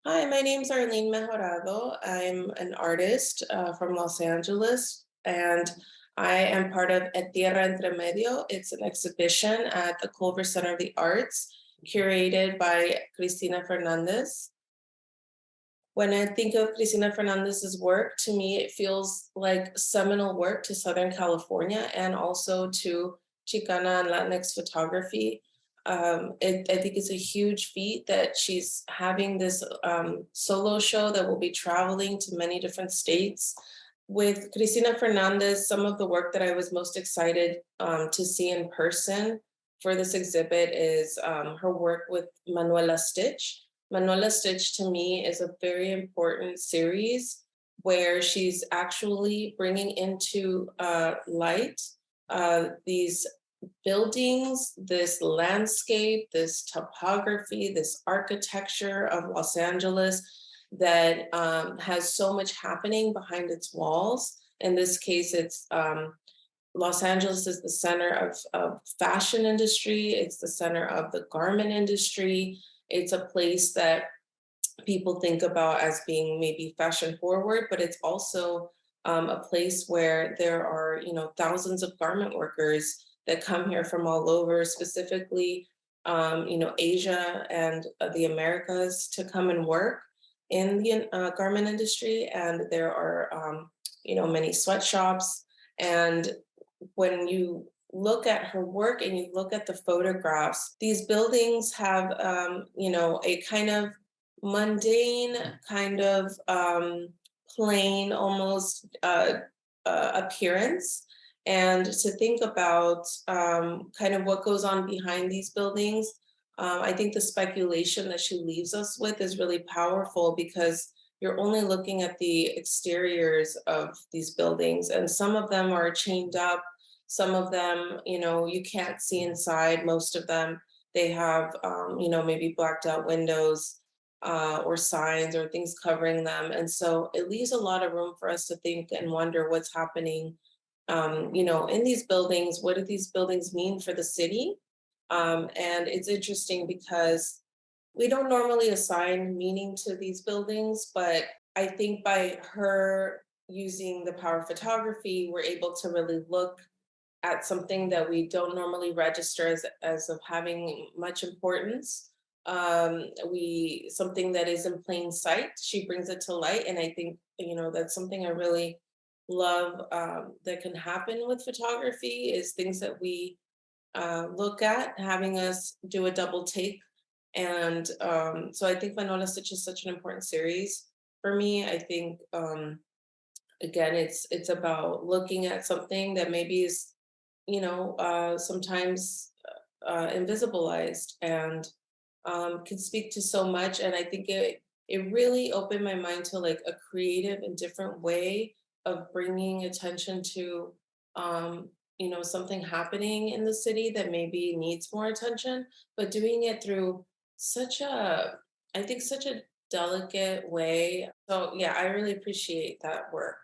Hi, my name's Arlene Mejorado. I'm an artist from Los Angeles, and I am part of Tierra, Entre, Medio. It's an exhibition at the Culver Center of the Arts, curated by Christina Fernandez. When I think of Christina Fernandez's work, to me, it feels like seminal work to Southern California and also to Chicana and Latinx photography. I think it's a huge feat that she's having this solo show that will be traveling to many different states. With Cristina Fernandez, some of the work that I was most excited to see in person for this exhibit is her work with Manuela Stitch. Manuela Stitch to me is a very important series where she's actually bringing into light these buildings, this landscape, this topography, this architecture of Los Angeles that has so much happening behind its walls. In this case, it's Los Angeles is the center of fashion industry. It's the center of the garment industry. It's a place that people think about as being maybe fashion forward, but it's also a place where there are, thousands of garment workers that come here from all over, specifically, Asia and the Americas to come and work in the garment industry. And there are, many sweatshops. And when you look at her work and you look at the photographs, these buildings have, a kind of mundane, kind of plain almost appearance. And to think about kind of what goes on behind these buildings, I think the speculation that she leaves us with is really powerful because you're only looking at the exteriors of these buildings, and some of them are chained up. Some of them, you can't see inside. Most of them, they have, maybe blacked out windows or signs or things covering them. And so it leaves a lot of room for us to think and wonder what's happening, in these buildings. What do these buildings mean for the city? And it's interesting because we don't normally assign meaning to these buildings, but I think by her using the power of photography, we're able to really look at something that we don't normally register as of having much importance. We something that is in plain sight, she brings it to light, and I think that's something I really love that can happen with photography is things that we look at, having us do a double take. And so I think Manuela Stitch is such an important series for me. I think again, it's about looking at something that maybe is sometimes invisibilized and can speak to so much. And I think it really opened my mind to like a creative and different way of bringing attention to something happening in the city that maybe needs more attention, but doing it through such I think such a delicate way. So yeah, I really appreciate that work.